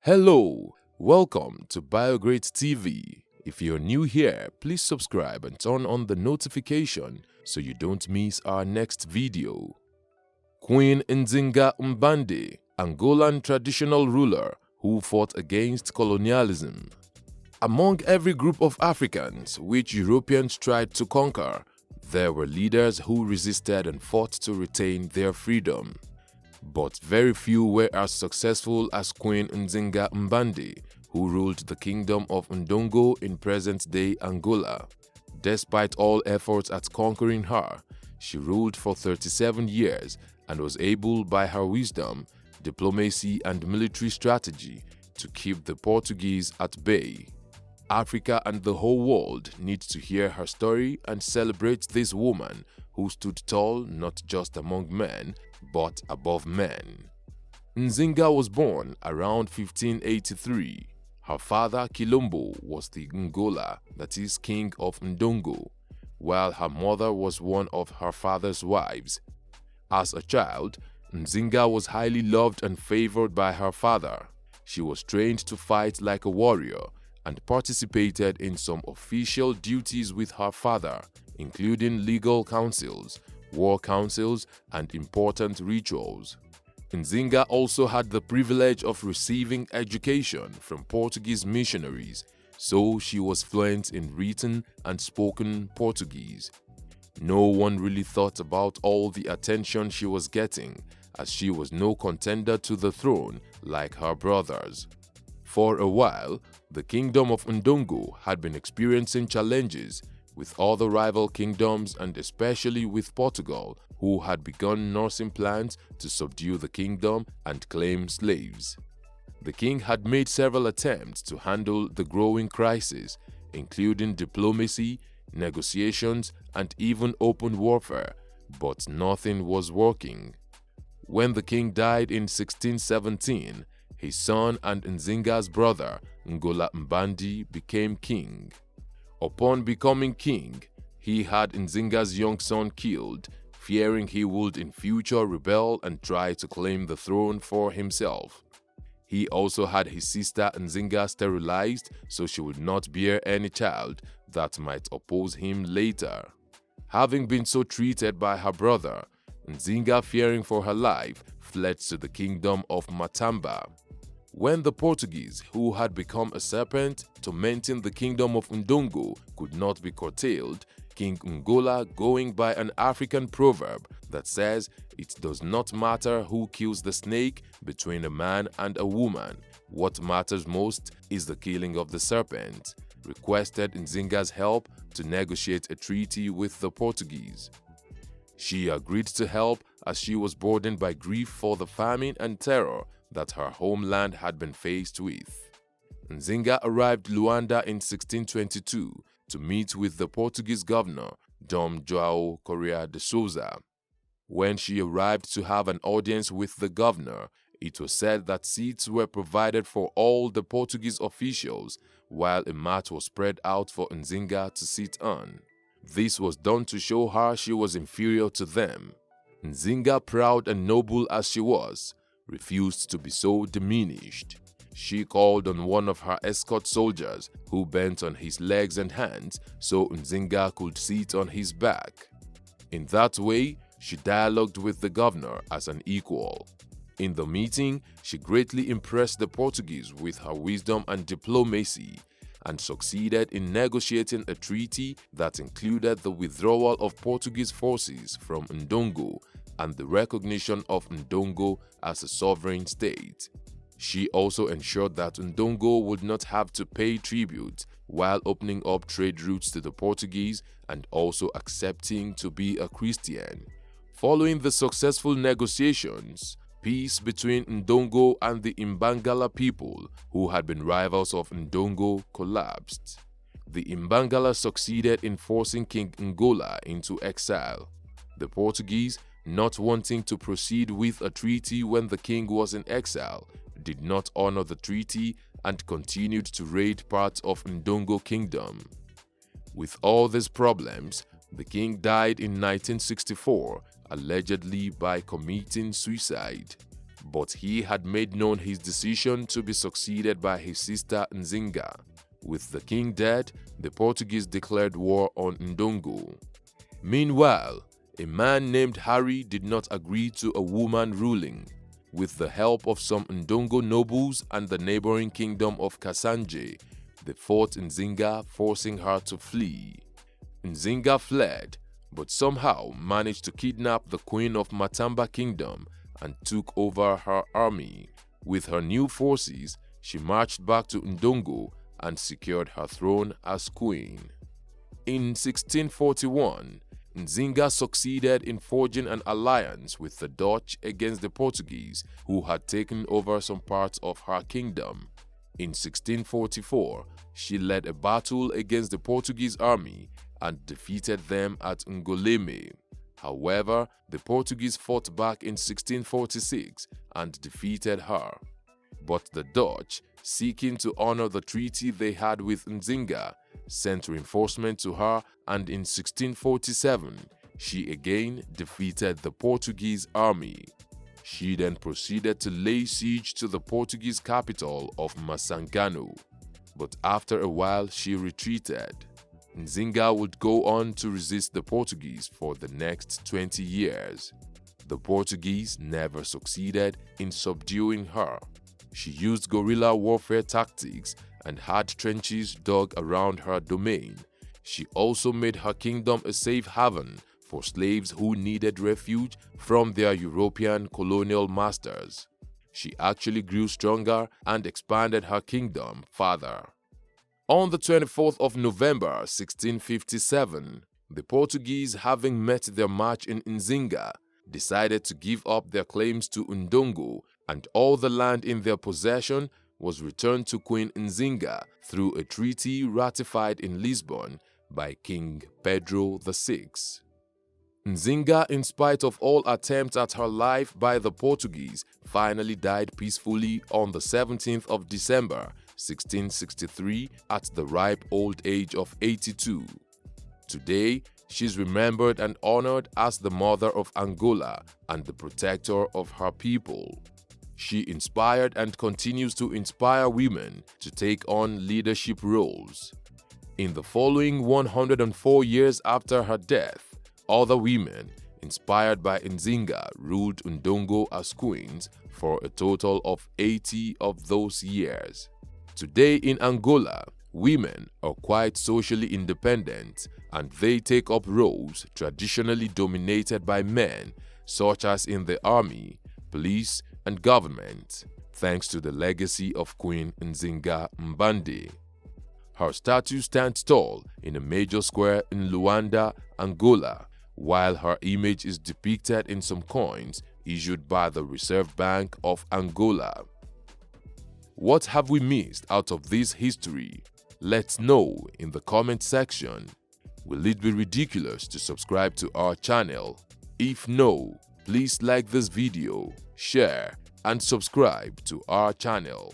Hello, welcome to BioGreat TV. If you're new here, please subscribe and turn on the notification so you don't miss our next video. Queen Nzingha Mbande, Angolan traditional ruler who fought against colonialism. Among every group of Africans which Europeans tried to conquer, there were leaders who resisted and fought to retain their freedom. But very few were as successful as Queen Nzingha Mbande, who ruled the kingdom of Ndongo in present-day Angola. Despite all efforts at conquering her, she ruled for 37 years and was able by her wisdom, diplomacy and military strategy to keep the Portuguese at bay. Africa and the whole world need to hear her story and celebrate this woman who stood tall not just among men, but above men. Nzingha was born around 1583. Her father Kilombo was the Ngola, that is king of Ndongo, while her mother was one of her father's wives. As a child, Nzingha was highly loved and favored by her father. She was trained to fight like a warrior and participated in some official duties with her father, including legal councils, war councils, and important rituals. Nzingha also had the privilege of receiving education from Portuguese missionaries, so she was fluent in written and spoken Portuguese. No one really thought about all the attention she was getting, as she was no contender to the throne like her brothers. For a while, the kingdom of Ndongo had been experiencing challenges with other rival kingdoms and especially with Portugal, who had begun nursing plans to subdue the kingdom and claim slaves. The king had made several attempts to handle the growing crisis, including diplomacy, negotiations, and even open warfare, but nothing was working. When the king died in 1617, his son and Nzingha's brother, Ngola Mbande, became king. Upon becoming king, he had Nzingha's young son killed, fearing he would in future rebel and try to claim the throne for himself. He also had his sister Nzingha sterilized so she would not bear any child that might oppose him later. Having been so treated by her brother, Nzingha, fearing for her life, fled to the kingdom of Matamba. When the Portuguese, who had become a serpent tormenting the kingdom of Ndongo, could not be curtailed, King Ngola, going by an African proverb that says it does not matter who kills the snake between a man and a woman, what matters most is the killing of the serpent, requested Nzingha's help to negotiate a treaty with the Portuguese. She agreed to help as she was burdened by grief for the famine and terror that her homeland had been faced with. Nzingha arrived Luanda in 1622 to meet with the Portuguese governor, Dom João Correa de Souza. When she arrived to have an audience with the governor, it was said that seats were provided for all the Portuguese officials, while a mat was spread out for Nzingha to sit on. This was done to show her she was inferior to them. Nzingha, proud and noble as she was, refused to be so diminished. She called on one of her escort soldiers, who bent on his legs and hands so Nzingha could sit on his back. In that way, she dialogued with the governor as an equal. In the meeting, she greatly impressed the Portuguese with her wisdom and diplomacy, and succeeded in negotiating a treaty that included the withdrawal of Portuguese forces from Ndongo and the recognition of Ndongo as a sovereign state. She also ensured that Ndongo would not have to pay tribute, while opening up trade routes to the Portuguese and also accepting to be a Christian. Following the successful negotiations, peace between Ndongo and the Imbangala people, who had been rivals of Ndongo, collapsed. The Imbangala succeeded in forcing King Ngola into exile. The Portuguese, not wanting to proceed with a treaty when the king was in exile, did not honor the treaty and continued to raid parts of Ndongo kingdom. With all these problems, the king died in 1964, allegedly by committing suicide. but he had made known his decision to be succeeded by his sister Nzingha. With the king dead, the Portuguese declared war on Ndongo. Meanwhile, a man named Harry did not agree to a woman ruling. With the help of some Ndongo nobles and the neighboring kingdom of Kasanje, they fought Nzingha, forcing her to flee. Nzingha fled, but somehow managed to kidnap the queen of Matamba Kingdom and took over her army. With her new forces, she marched back to Ndongo and secured her throne as queen. In 1641, Nzingha succeeded in forging an alliance with the Dutch against the Portuguese, who had taken over some parts of her kingdom. In 1644, she led a battle against the Portuguese army and defeated them at Ngoleme. However, the Portuguese fought back in 1646 and defeated her. But the Dutch, seeking to honor the treaty they had with Nzingha, sent reinforcements to her, and in 1647, she again defeated the Portuguese army. She then proceeded to lay siege to the Portuguese capital of Masangano, but after a while she retreated. Nzingha would go on to resist the Portuguese for the next 20 years. The Portuguese never succeeded in subduing her. She used guerrilla warfare tactics and had trenches dug around her domain. She also made her kingdom a safe haven for slaves who needed refuge from their European colonial masters. She actually grew stronger and expanded her kingdom further. On the 24th of November 1657, the Portuguese, having met their match in Nzingha, decided to give up their claims to Ndongo, and all the land in their possession was returned to Queen Nzingha through a treaty ratified in Lisbon by King Pedro VI. Nzingha, in spite of all attempts at her life by the Portuguese, finally died peacefully on the 17th of December 1663 at the ripe old age of 82. Today, she is remembered and honored as the mother of Angola and the protector of her people. She inspired and continues to inspire women to take on leadership roles. In the following 104 years after her death, other women inspired by Nzingha ruled Ndongo as queens for a total of 80 of those years. Today in Angola, women are quite socially independent and they take up roles traditionally dominated by men, such as in the army, police, and government, thanks to the legacy of Queen Nzingha Mbande. Her statue stands tall in a major square in Luanda, Angola, while her image is depicted in some coins issued by the Reserve Bank of Angola. What have we missed out of this history? Let's know in the comment section. Will it be ridiculous to subscribe to our channel? If no, please like this video, share, and subscribe to our channel.